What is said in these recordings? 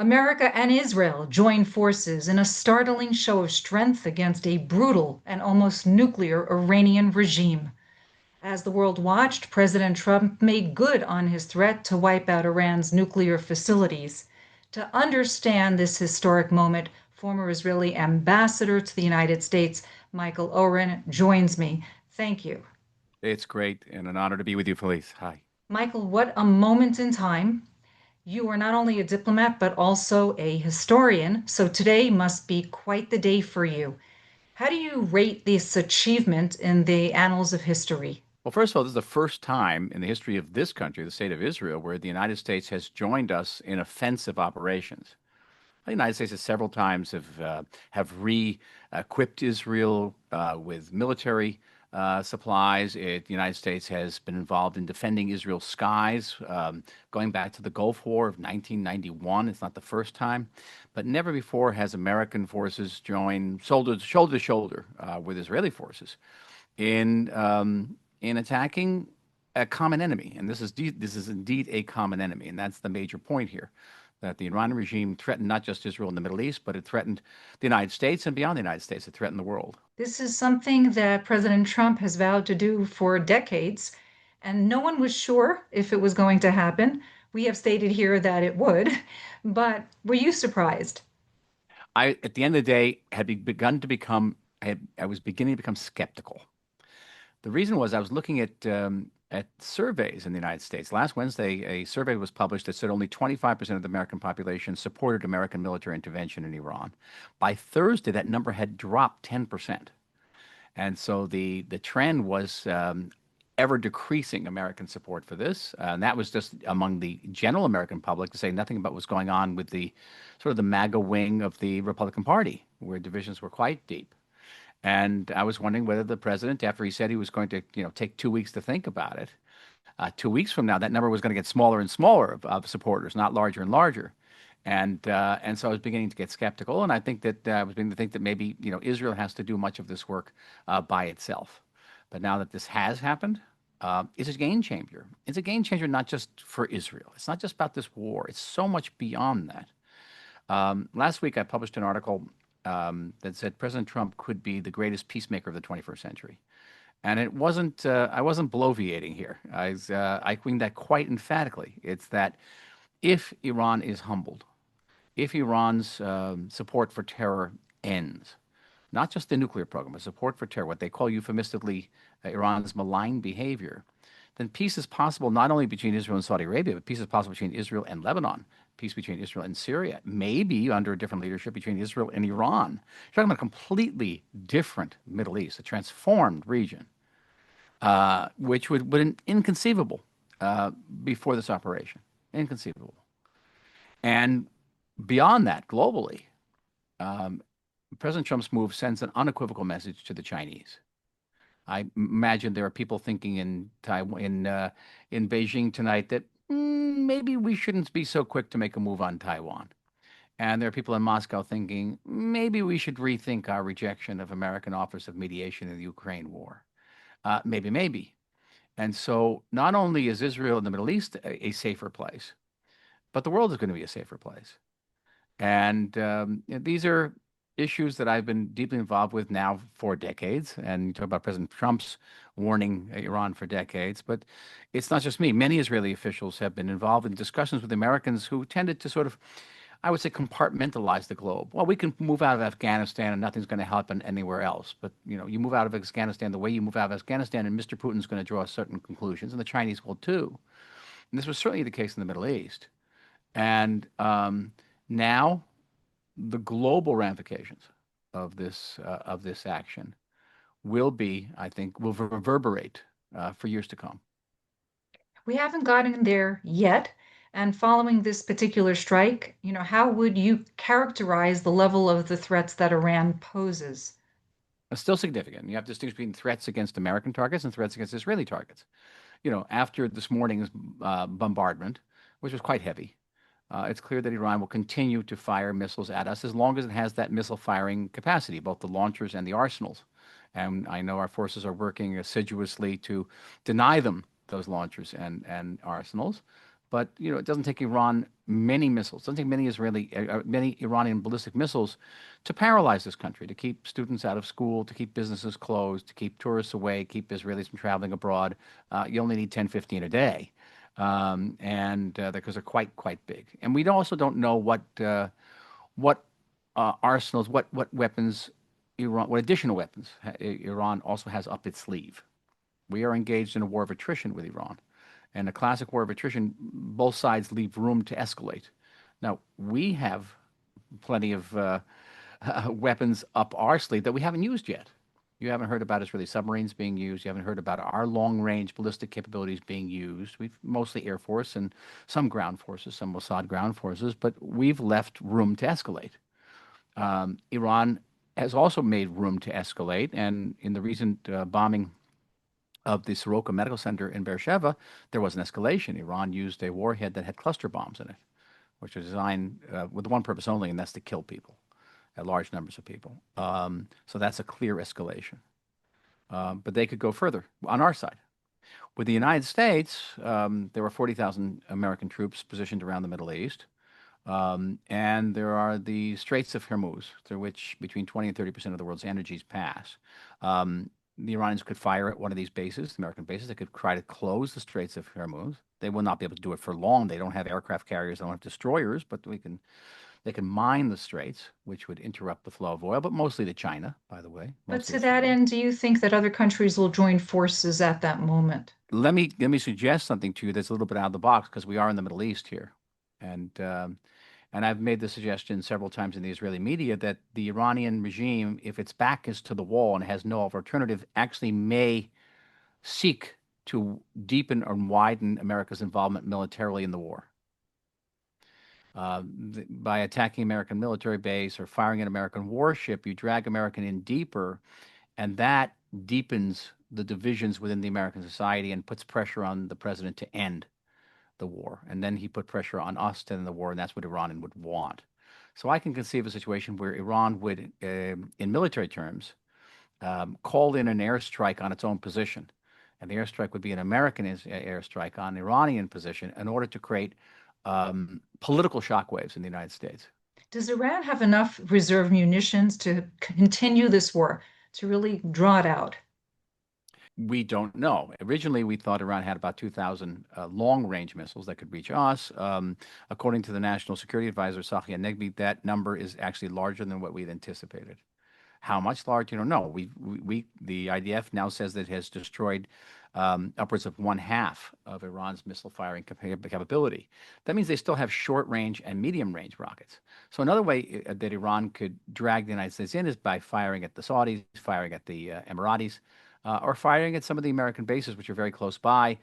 America and Israel join forces in a startling show of strength against a brutal and almost nuclear Iranian regime. As the world watched, President Trump made good on his threat to wipe out Iran's nuclear facilities. To understand this historic moment, former Israeli ambassador to the United States, Michael Oren, joins me. Thank you. It's great and an honor to be with you, Felice. Hi. Michael, what a moment in time. You are not only a diplomat, but also a historian, so today must be quite the day for you. How do you rate this achievement in the annals of history? Well, first of all, this is the first time in the history of this country, the state of Israel, where the United States has joined us in offensive operations. The United States has several times have re-equipped Israel with military supplies. The United States has been involved in defending Israel's skies, going back to the Gulf War of 1991. It's not the first time, but never before has American forces joined shoulder to shoulder with Israeli forces in attacking a common enemy. And this is indeed a common enemy, and that's the major point here. That the Iranian regime threatened not just Israel in the Middle East, but it threatened the United States and beyond the United States. It threatened the world. This is something that President Trump has vowed to do for decades, and no one was sure if it was going to happen. We have stated here that it would, but were you surprised? At the end of the day, I was beginning to become skeptical. The reason was I was looking at surveys in the United States. Last Wednesday, a survey was published that said only 25% of the American population supported American military intervention in Iran. By Thursday, that number had dropped 10%. And so the trend was ever decreasing American support for this. And that was just among the general American public, to say nothing about what's going on with the sort of the MAGA wing of the Republican Party, where divisions were quite deep. And I was wondering whether the president, after he said he was going to, take 2 weeks to think about it, 2 weeks from now, that number was going to get smaller and smaller of supporters, not larger and larger. And so I was beginning to get skeptical, and I think that I was beginning to think that maybe Israel has to do much of this work by itself. But now that this has happened, it's a game changer. It's a game changer not just for Israel. It's not just about this war. It's so much beyond that. Last week, I published an article that said President Trump could be the greatest peacemaker of the 21st century. And it wasn't, I wasn't bloviating here. I mean that quite emphatically. It's that if Iran is humbled, if Iran's support for terror ends, not just the nuclear program, but support for terror, what they call euphemistically Iran's malign behavior, then peace is possible not only between Israel and Saudi Arabia, but peace is possible between Israel and Lebanon, peace between Israel and Syria, maybe under a different leadership between Israel and Iran. You're talking about a completely different Middle East, a transformed region, which would been inconceivable before this operation. Inconceivable. And beyond that, globally, um, President Trump's move sends an unequivocal message to the Chinese. I imagine there are people thinking in Taiwan, in Beijing tonight that maybe we shouldn't be so quick to make a move on Taiwan. And there are people in Moscow thinking maybe we should rethink our rejection of American offers of mediation in the Ukraine war. Maybe. And so not only is Israel in the Middle East a safer place, but the world is going to be a safer place. And these are issues that I've been deeply involved with now for decades. And you talk about President Trump's warning Iran for decades, but it's not just me. Many Israeli officials have been involved in discussions with Americans who tended to sort of, I would say, compartmentalize the globe. Well, we can move out of Afghanistan and nothing's going to happen anywhere else. But, you move out of Afghanistan the way you move out of Afghanistan, and Mr. Putin's going to draw certain conclusions, and the Chinese will too. And this was certainly the case in the Middle East. And now the global ramifications of this action will be, I think, will reverberate for years to come. We haven't gotten there yet. And following this particular strike, how would you characterize the level of the threats that Iran poses? It's still significant. You have to distinguish between threats against American targets and threats against Israeli targets. After this morning's bombardment, which was quite heavy, it's clear that Iran will continue to fire missiles at us as long as it has that missile firing capacity, both the launchers and the arsenals. And I know our forces are working assiduously to deny them those launchers and arsenals. but it doesn't take Iran many missiles. It doesn't take many Iranian ballistic missiles to paralyze this country, to keep students out of school, to keep businesses closed, to keep tourists away, keep Israelis from traveling abroad. You only need 10, 15 a day, and because they're quite big. And we also don't know what arsenals, what weapons what additional weapons Iran also has up its sleeve. We are engaged in a war of attrition with Iran. And a classic war of attrition, both sides leave room to escalate. Now, we have plenty of weapons up our sleeve that we haven't used yet. You haven't heard about Israeli submarines being used. You haven't heard about our long-range ballistic capabilities being used. We've mostly Air Force and some ground forces, some Mossad ground forces, but we've left room to escalate. Iran has also made room to escalate, and in the recent bombing of the Soroka Medical Center in Beersheba, there was an escalation. Iran used a warhead that had cluster bombs in it, which was designed with one purpose only, and that's to kill people, large numbers of people. So that's a clear escalation. But they could go further on our side. With the United States, there were 40,000 American troops positioned around the Middle East. And there are the Straits of Hormuz, through which between 20 and 30% of the world's energies pass. The Iranians could fire at one of these bases, the American bases. They could try to close the Straits of Hormuz. They will not be able to do it for long. They don't have aircraft carriers, they don't have destroyers, but they can mine the straits, which would interrupt the flow of oil, but mostly to China, by the way, But mostly to to that China. end, do you think that other countries will join forces at that moment? Let me suggest something to you that's a little bit out of the box because we are in the Middle East here, and I've made the suggestion several times in the Israeli media that the Iranian regime, if its back is to the wall and has no alternative, actually may seek to deepen and widen America's involvement militarily in the war. By attacking American military base or firing an American warship, you drag American in deeper, and that deepens the divisions within the American society and puts pressure on the president to end the war. And then he put pressure on us to end the war, and that's what Iran would want. So I can conceive a situation where Iran would, in military terms, call in an airstrike on its own position. And the airstrike would be an American airstrike on Iranian position in order to create political shockwaves in the United States. Does Iran have enough reserve munitions to continue this war, to really draw it out? We don't know. Originally, we thought Iran had about 2,000 long-range missiles that could reach us. According to the National Security Advisor, Safi Negbi, that number is actually larger than what we'd anticipated. How much larger? You don't know. The IDF now says that it has destroyed upwards of one half of Iran's missile firing capability. That means they still have short range and medium range rockets. So another way that Iran could drag the United States in is by firing at the Saudis, firing at the Emiratis, or firing at some of the American bases, which are very close by,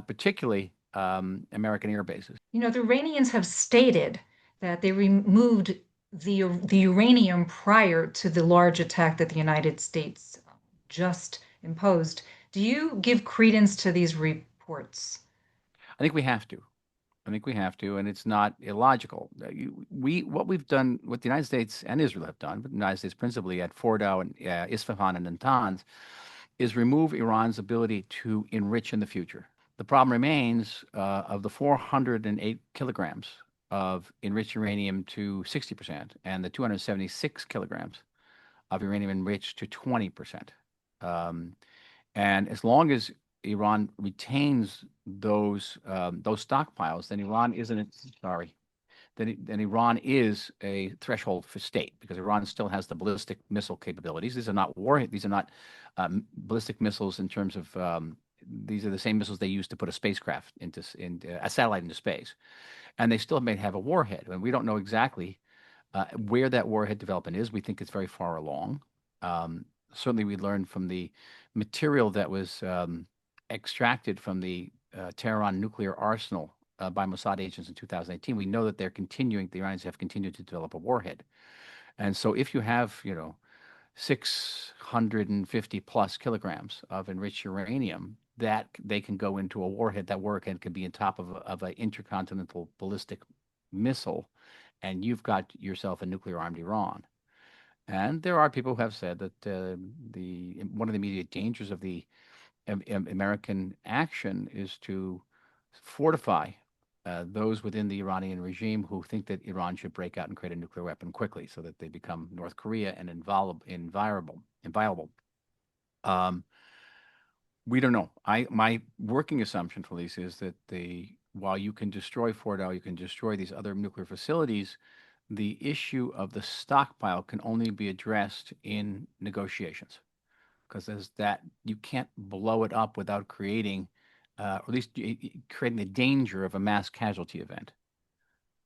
particularly American air bases. The Iranians have stated that they removed the uranium prior to the large attack that the United States just imposed. Do you give credence to these reports? I think we have to. I think we have to, and it's not illogical. What we've done, what the United States and Israel have done, but the United States principally at Fordow and Isfahan and Natanz, is remove Iran's ability to enrich in the future. The problem remains of the 408 kilograms of enriched uranium to 60% and the 276 kilograms of uranium enriched to 20%. And as long as Iran retains those stockpiles, then Iran isn't sorry. Then Iran is a threshold for state because Iran still has the ballistic missile capabilities. These are not warhead. These are not ballistic missiles in terms of these are the same missiles they use to put a spacecraft into a satellite into space, and they still may have a warhead. And we don't know exactly where that warhead development is. We think it's very far along. Certainly, we learned from the material that was extracted from the Tehran nuclear arsenal by Mossad agents in 2018. We know that the Iranians have continued to develop a warhead. And so if you have, 650 plus kilograms of enriched uranium, that they can go into a warhead. That warhead could be on top of an intercontinental ballistic missile, and you've got yourself a nuclear armed Iran. And there are people who have said that one of the immediate dangers of the American action is to fortify those within the Iranian regime who think that Iran should break out and create a nuclear weapon quickly so that they become North Korea and inviolable. Um, we don't know. My working assumption for this is that while you can destroy Fordow, you can destroy these other nuclear facilities, the issue of the stockpile can only be addressed in negotiations because there's that you can't blow it up without creating, or at least creating the danger of a mass casualty event.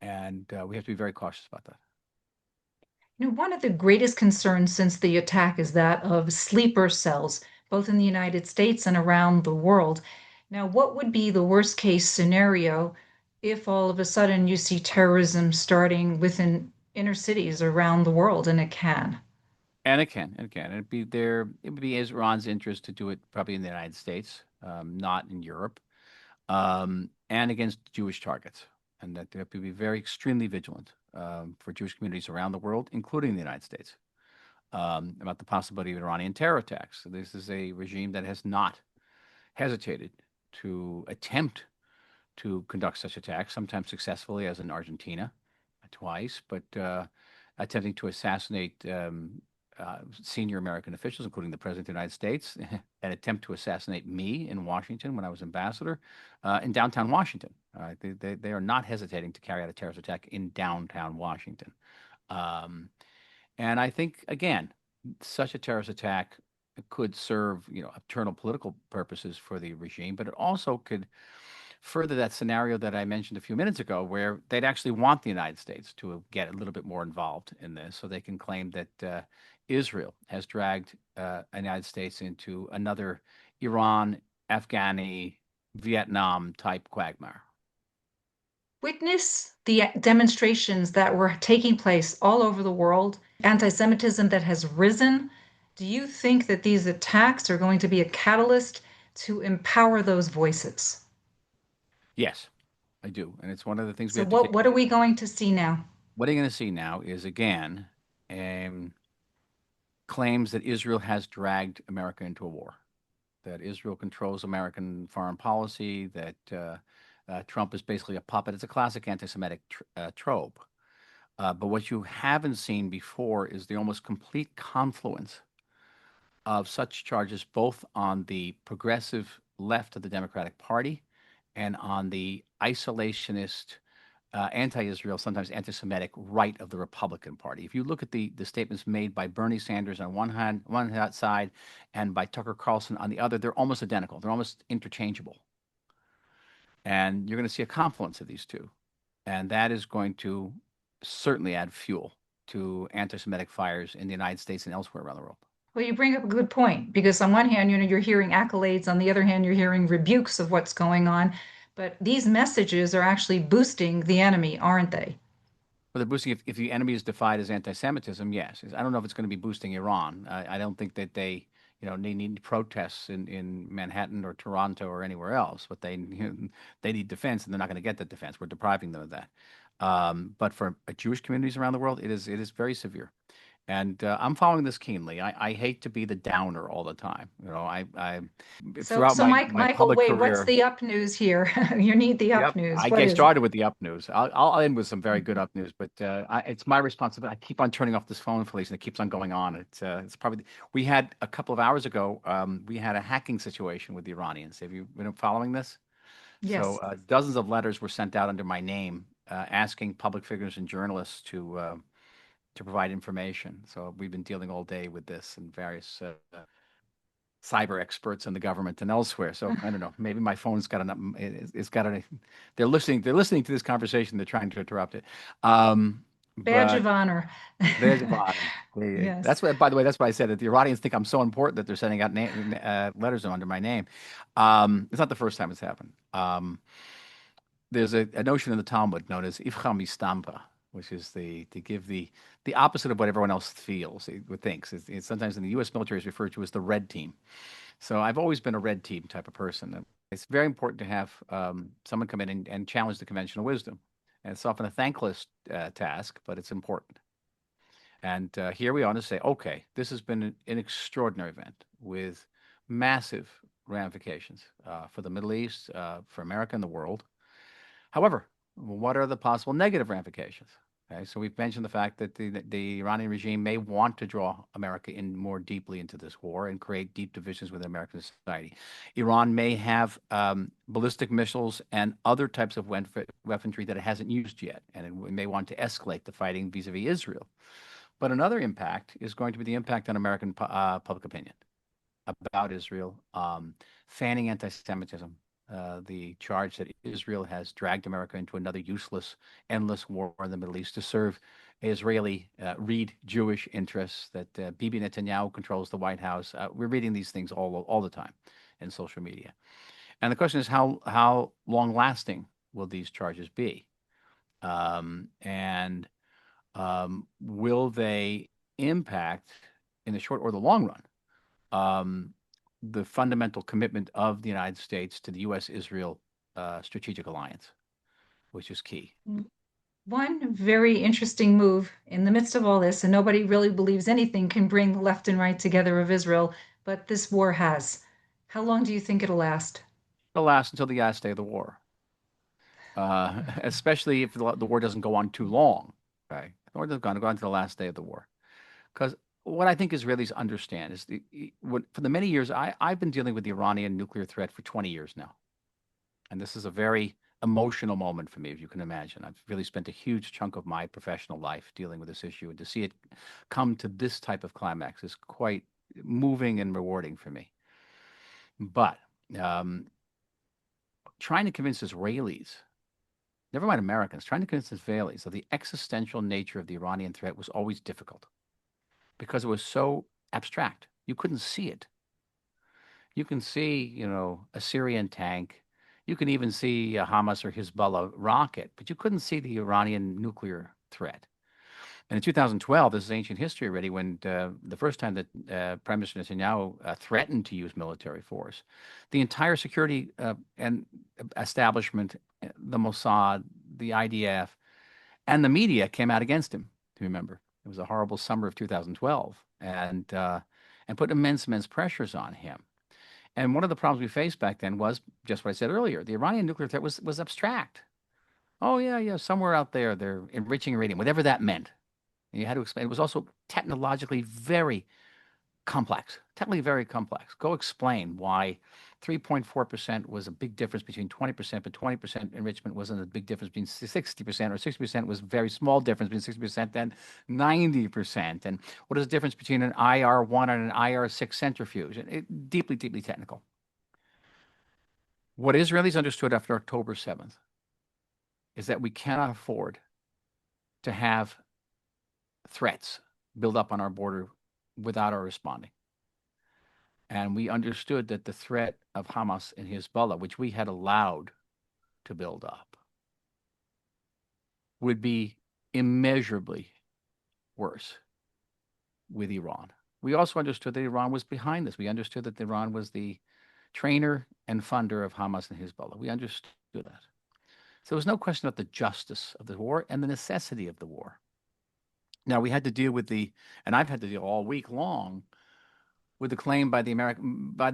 And we have to be very cautious about that. One of the greatest concerns since the attack is that of sleeper cells, both in the United States and around the world. Now, what would be the worst case scenario if all of a sudden you see terrorism starting within inner cities around the world, and it can? And it can, and it can. It'd be there. It would be Iran's interest to do it probably in the United States, not in Europe, and against Jewish targets, and that they have to be very extremely vigilant for Jewish communities around the world, including the United States, about the possibility of Iranian terror attacks. So this is a regime that has not hesitated to attempt to conduct such attacks, sometimes successfully, as in Argentina, twice, but attempting to assassinate senior American officials, including the President of the United States, an attempt to assassinate me in Washington when I was ambassador in downtown Washington. They are not hesitating to carry out a terrorist attack in downtown Washington. Um, and I think, again, such a terrorist attack could serve, internal political purposes for the regime, but it also could further that scenario that I mentioned a few minutes ago, where they'd actually want the United States to get a little bit more involved in this, so they can claim that Israel has dragged the United States into another Iran, Afghani, Vietnam type quagmire. Witness the demonstrations that were taking place all over the world, anti-Semitism that has risen. Do you think that these attacks are going to be a catalyst to empower those voices? Yes, I do, and it's one of the things we So have to what are we going to see now? What are you going to see now is again claims that Israel has dragged America into a war, that Israel controls American foreign policy, that Trump is basically a puppet. It's a classic anti-Semitic trope. But what you haven't seen before is the almost complete confluence of such charges, both on the progressive left of the Democratic Party and on the isolationist, anti-Israel, sometimes anti-Semitic right of the Republican Party. If you look at the statements made by Bernie Sanders on one side and by Tucker Carlson on the other, they're almost identical. They're almost interchangeable. And you're going to see a confluence of these two. And that is going to certainly add fuel to anti-Semitic fires in the United States and elsewhere around the world. Well, you bring up a good point because on one hand, you're hearing accolades, on the other hand, you're hearing rebukes of what's going on. But these messages are actually boosting the enemy, aren't they? But the boosting, if the enemy is defined as anti-Semitism, yes. I don't know if it's going to be boosting Iran. I don't think that they need protests in Manhattan or Toronto or anywhere else, but they need defense, and they're not going to get that defense. We're depriving them of that. But for Jewish communities around the world, it is very severe. And I'm following this keenly. I hate to be the downer all the time. I So, throughout so my Mike, my Michael, public wait, what's career. the up news here? You need the up Yep. news. I What get is it? started with the up news. I'll end with some very good up news, but it's my responsibility. I keep on turning off this phone, Felice, and it keeps on going on. It's probably we had a couple of hours ago. We had a hacking situation with the Iranians. Have you been following this? So Yes. dozens of letters were sent out under my name, asking public figures and journalists to provide information. So we've been dealing all day with this and various cyber experts in the government and elsewhere. So I don't know. Maybe my phone's got an. It's got a. They're listening. They're listening to this conversation. They're trying to interrupt it. Badge But of honor. there's a honor. Yes. That's what. By the way, that's why I said that the Iranians think I'm so important that they're sending out letters under my name. It's not the first time it's happened. There's a notion in the Talmud known as ifcham istamra, which is to give the opposite of what everyone else feels, thinks. It's sometimes in the U.S. military is referred to as the red team. So I've always been a red team type of person. It's very important to have someone come in and challenge the conventional wisdom. And it's often a thankless task, but it's important. And here we are to say, okay, this has been an extraordinary event with massive ramifications for the Middle East, for America and the world. However, what are the possible negative ramifications? Okay, so we've mentioned the fact that the Iranian regime may want to draw America in more deeply into this war and create deep divisions within American society. Iran may have ballistic missiles and other types of weaponry that it hasn't used yet, and it may want to escalate the fighting vis-a-vis Israel. But another impact is going to be the impact on American public opinion about Israel, fanning anti-Semitism, the charge that Israel has dragged America into another useless, endless war in the Middle East to serve Israeli, read Jewish interests, that Bibi Netanyahu controls the White House. We're reading these things all the time in social media. And the question is, how long lasting will these charges be? And will they impact in the short or the long run um, the fundamental commitment of the United States to the U.S.-Israel strategic alliance, which is key. One very interesting move in the midst of all this, and nobody really believes anything can bring the left and right together of Israel, but this war has. How long do you think it'll last? It'll last until the last day of the war, especially if the war doesn't go on too long. Okay, the war doesn't go on to the last day of the war, because what I think Israelis understand is for the many years I've been dealing with the Iranian nuclear threat for 20 years now. And this is a very emotional moment for me, if you can imagine. I've really spent a huge chunk of my professional life dealing with this issue, and to see it come to this type of climax is quite moving and rewarding for me. But um, trying to convince Israelis, never mind Americans, trying to convince Israelis of the existential nature of the Iranian threat was always difficult because it was so abstract. You couldn't see it. You can see, a Syrian tank. You can even see a Hamas or Hezbollah rocket, but you couldn't see the Iranian nuclear threat. And in 2012, this is ancient history already, when the first time that Prime Minister Netanyahu threatened to use military force, the entire security and establishment, the Mossad, the IDF, and the media came out against him. To remember, it was a horrible summer of 2012, and put immense pressures on him. And one of the problems we faced back then was just what I said earlier. The Iranian nuclear threat was abstract. Oh, yeah, somewhere out there, they're enriching uranium, whatever that meant. And you had to explain. It was also technologically very complex, technically very complex. Go explain why 3.4% was a big difference between 20%, but 20% enrichment wasn't a big difference between 60%, or 60% was a very small difference between 60% and 90%. And what is the difference between an IR1 and an IR6 centrifuge? Deeply technical. What Israelis understood after October 7th is that we cannot afford to have threats build up on our border without our responding. And we understood that the threat of Hamas and Hezbollah, which we had allowed to build up, would be immeasurably worse with Iran. We also understood that Iran was behind this. We understood that Iran was the trainer and funder of Hamas and Hezbollah. We understood that. So there was no question about the justice of the war and the necessity of the war. Now we had to deal with and I've had to deal all week long with the claim by the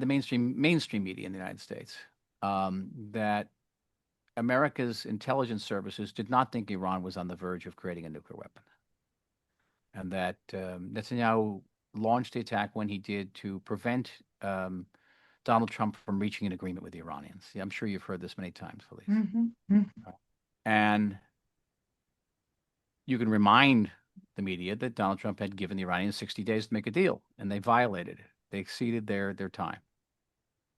mainstream media in the United States, that America's intelligence services did not think Iran was on the verge of creating a nuclear weapon, and that Netanyahu launched the attack when he did to prevent Donald Trump from reaching an agreement with the Iranians. Yeah, I'm sure you've heard this many times, Felice. Mm-hmm. And you can remind the media that Donald Trump had given the Iranians 60 days to make a deal, and they violated it. They exceeded their time,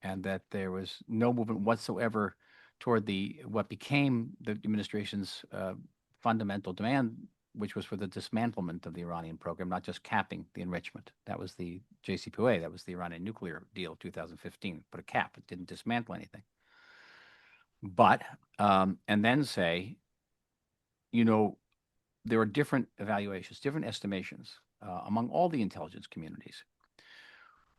and that there was no movement whatsoever toward what became the administration's fundamental demand, which was for the dismantlement of the Iranian program, not just capping the enrichment. That was the JCPOA. That was the Iranian nuclear deal of 2015. Put a cap. It didn't dismantle anything. But and then say, there are different evaluations, different estimations among all the intelligence communities.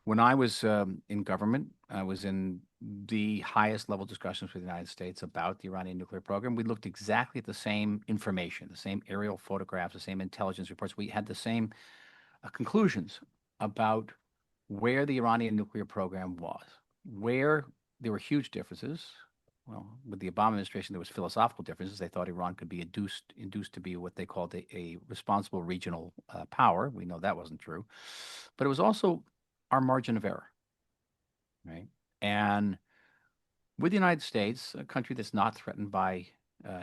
When I was in government, I was in the highest level discussions with the United States about the Iranian nuclear program. We looked exactly at the same information, the same aerial photographs, the same intelligence reports. We had the same conclusions about where the Iranian nuclear program was, where there were huge differences, well, with the Obama administration, there was philosophical differences. They thought Iran could be induced to be what they called a responsible regional power. We know that wasn't true, but it was also our margin of error, right? And with the United States, a country that's not threatened by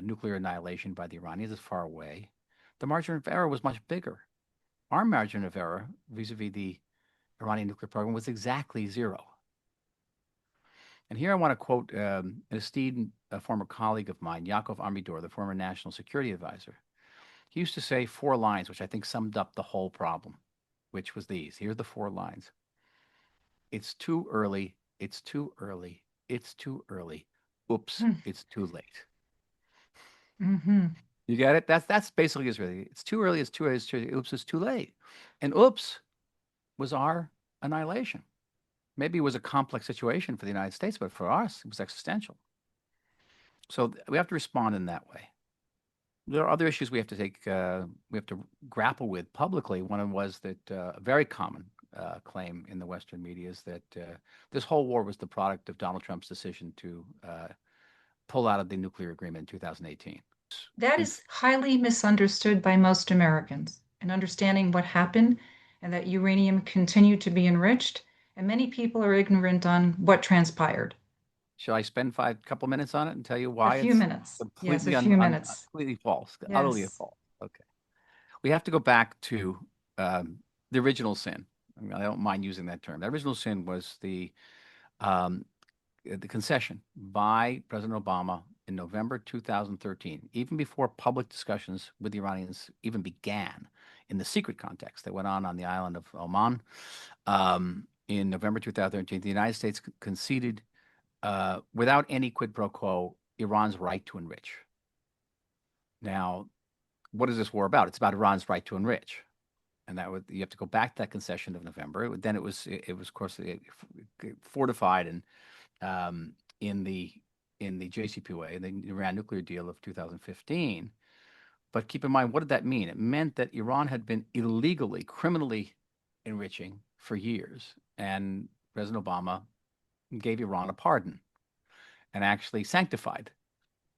nuclear annihilation by the Iranians, is far away. The margin of error was much bigger. Our margin of error vis-a-vis the Iranian nuclear program was exactly zero. And here I want to quote an esteemed former colleague of mine, Yaakov Amidor, the former national security advisor. He used to say four lines, which I think summed up the whole problem, which was these. Here are the four lines. It's too early. It's too early. It's too early. Oops, it's too late. Mm-hmm. You get it? That's basically Israeli. It's too early. It's too early. It's too early. Oops, it's too late. And oops was our annihilation. Maybe it was a complex situation for the United States, but for us, it was existential. So we have to respond in that way. There are other issues we have to we have to grapple with publicly. One of them was that a very common claim in the Western media is that this whole war was the product of Donald Trump's decision to pull out of the nuclear agreement in 2018. That In is highly misunderstood by most Americans. And understanding what happened and that uranium continued to be enriched, and many people are ignorant on what transpired. Shall I spend couple minutes on it and tell you A why few it's minutes. Yes, a completely few minutes. completely false, utterly Yes. false? Okay, we have to go back to the original sin. I mean, I don't mind using that term. The original sin was um, the concession by President Obama in November 2013, even before public discussions with the Iranians even began in the secret context that went on the island of Oman. In November 2013, the United States conceded without any quid pro quo, Iran's right to enrich. Now, what is this war about? It's about Iran's right to enrich, and you have to go back to that concession of November. Then it was of course fortified and in the JCPOA, the Iran nuclear deal of 2015. But keep in mind, what did that mean? It meant that Iran had been illegally, criminally enriching for years, and President Obama gave Iran a pardon and actually sanctified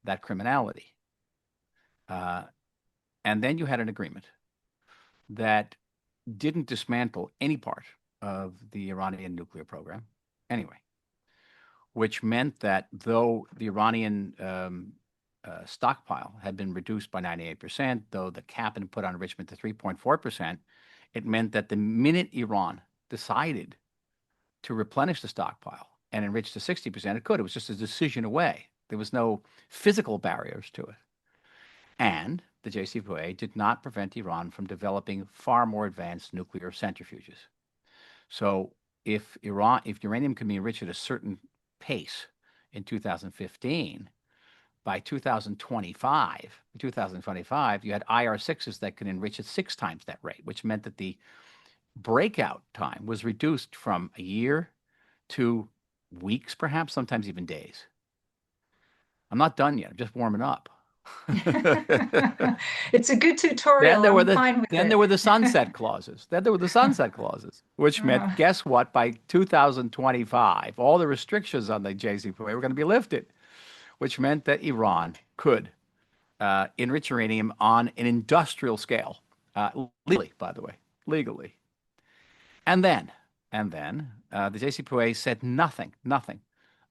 that criminality. Uh, and then you had an agreement that didn't dismantle any part of the Iranian nuclear program anyway, which meant that though the Iranian stockpile had been reduced by 98%, though the cap had been put on enrichment to 3.4%, it meant that the minute Iran decided to replenish the stockpile and enrich to 60%, it could. It was just a decision away. There was no physical barriers to it. And the JCPOA did not prevent Iran from developing far more advanced nuclear centrifuges. So if uranium can be enriched at a certain pace in 2015, by 2025, you had IR6s that could enrich at 6 times that rate, which meant that the breakout time was reduced from a year to weeks, perhaps, sometimes even days. I'm not done yet. I'm just warming up. It's a good Then tutorial. there were I'm the fine with then it. there were the sunset clauses. Then there were the sunset clauses, which meant, guess what? By 2025, all the restrictions on the JCPOA were going to be lifted, which meant that Iran could enrich uranium on an industrial scale, legally, by the way, legally. And then, the JCPOA said nothing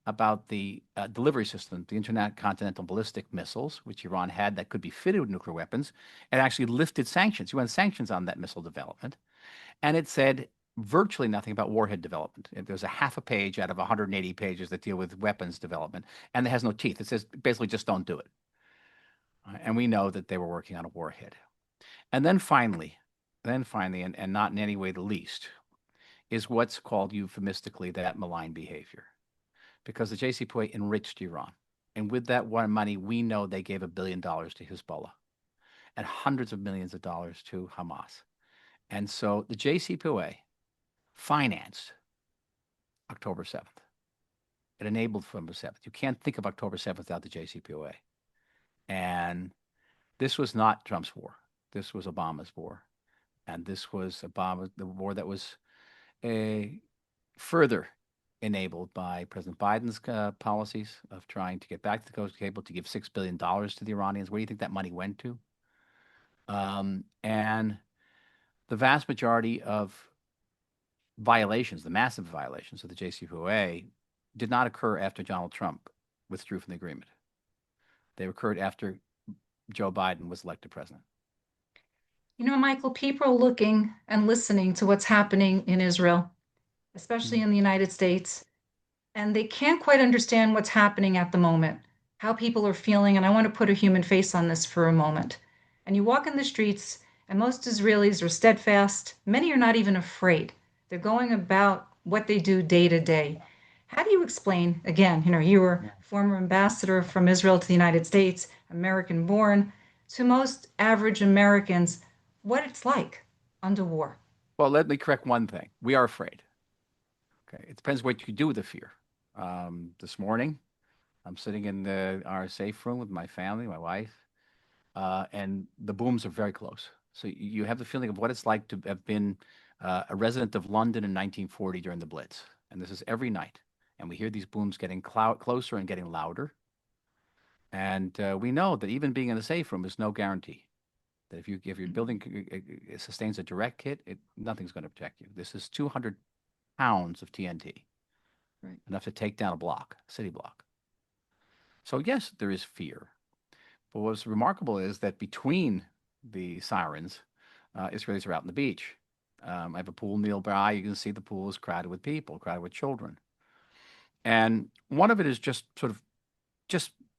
about the delivery system, the intercontinental ballistic missiles, which Iran had that could be fitted with nuclear weapons. It actually lifted sanctions. You had sanctions on that missile development. And it said virtually nothing about warhead development. There's a half a page out of 180 pages that deal with weapons development, and it has no teeth. It says basically just don't do it. And we know that they were working on a warhead. And then finally, and not in any way the least, is what's called euphemistically that malign behavior. Because the JCPOA enriched Iran. And with that one money, we know they gave $1 billion to Hezbollah and hundreds of millions of dollars to Hamas. And so the JCPOA financed October 7th. It enabled October 7th. You can't think of October 7th without the JCPOA. And this was not Trump's war. This was Obama's war. And this was the war that was further enabled by President Biden's policies of trying to get back to the coast cable to give $6 billion to the Iranians. Where do you think that money went to? And the vast majority of violations, the massive violations of the JCPOA, did not occur after Donald Trump withdrew from the agreement. They occurred after Joe Biden was elected president. You know, Michael, people are looking and listening to what's happening in Israel, especially in the United States, and they can't quite understand what's happening at the moment, how people are feeling. And I want to put a human face on this for a moment. And you walk in the streets, and most Israelis are steadfast. Many are not even afraid. They're going about what they do day to day. How do you explain, again, you were Yeah. former ambassador from Israel to the United States, American born, to most average Americans, what it's like under war? Well, let me correct one thing. We are afraid. Okay. It depends what you do with the fear. This morning, I'm sitting in our safe room with my family, my wife, and the booms are very close. So you have the feeling of what it's like to have been a resident of London in 1940 during the Blitz. And this is every night. And we hear these booms getting closer and getting louder. And we know that even being in a safe room is no guarantee. That if your building sustains a direct hit, nothing's going to protect you. This is 200 pounds of TNT, Right. enough to take down a city block. So yes, there is fear. But what's remarkable is that between the sirens, Israelis are out on the beach. I have a pool nearby. You can see the pool is crowded with people, crowded with children. And one of it is just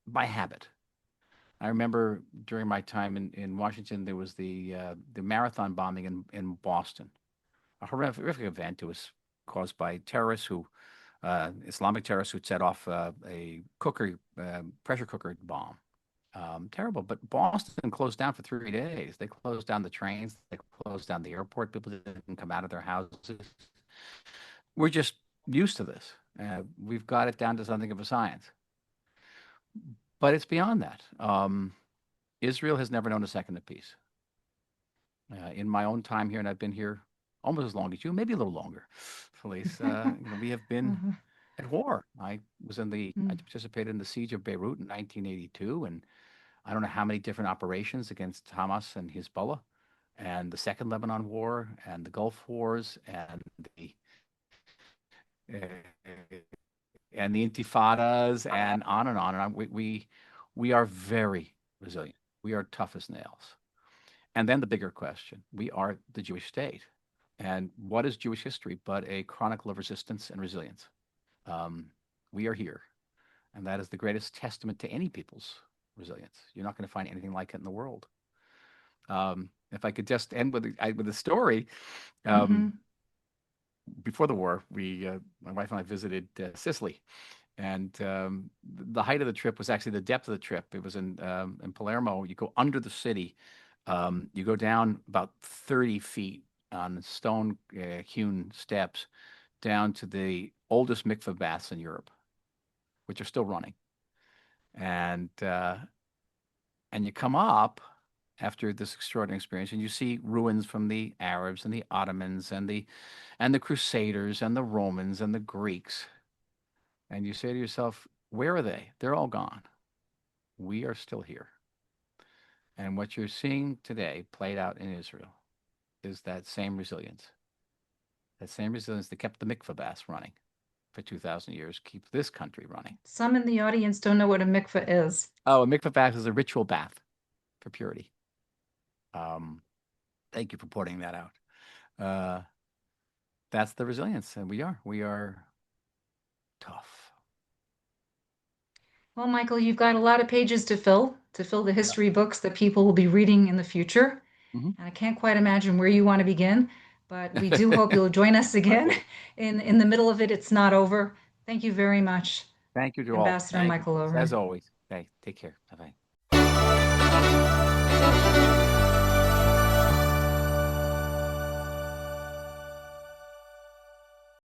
by habit. I remember during my time in Washington, there was the marathon bombing in Boston, a horrific event. It was caused by terrorists Islamic terrorists who set off a pressure cooker bomb. Terrible. But Boston closed down for 3 days. They closed down the trains. They closed down the airport. People didn't come out of their houses. We're just used to this. We've got it down to something of a science. But it's beyond that. Israel has never known a second of peace. In my own time here, and I've been here almost as long as you, maybe a little longer, Felice, we have been Mhm. at war. I Mm. participated in the siege of Beirut in 1982, and I don't know how many different operations against Hamas and Hezbollah, and the Second Lebanon War, and the Gulf Wars, uh, and the Intifadas, and on and on and on. We are very resilient. We are tough as nails. And then the bigger question: we are the Jewish state, and what is Jewish history but a chronicle of resistance and resilience? Um, we are here, and that is the greatest testament to any people's resilience. You're not going to find anything like it in the world. If I could just end with a story, um, Mhm. before the war, my wife and I visited Sicily, and the height of the trip was actually the depth of the trip. It was in Palermo. You go under the city, you go down about 30 feet on stone hewn steps down to the oldest mikveh baths in Europe, which are still running. And you come up after this extraordinary experience, and you see ruins from the Arabs and the Ottomans and the Crusaders and the Romans and the Greeks. And you say to yourself, where are they? They're all gone. We are still here. And what you're seeing today played out in Israel is that same resilience that kept the mikveh baths running for 2,000 years, keep this country running. Some in the audience don't know what a mikveh is. Oh, a mikveh bath is a ritual bath for purity. Um, Thank you for pointing that out. Uh, that's the resilience, and we are tough. Well, Michael, you've got a lot of pages to fill the history books that people will be reading in the future. Yeah. And I can't quite imagine where you want to begin, but we do hope you'll join us I again. will. In the middle of it, it's not over. Thank you very much, Thank you to all. Ambassador Thank you, Michael Felice, as Oren. always. Okay, take care. Bye bye.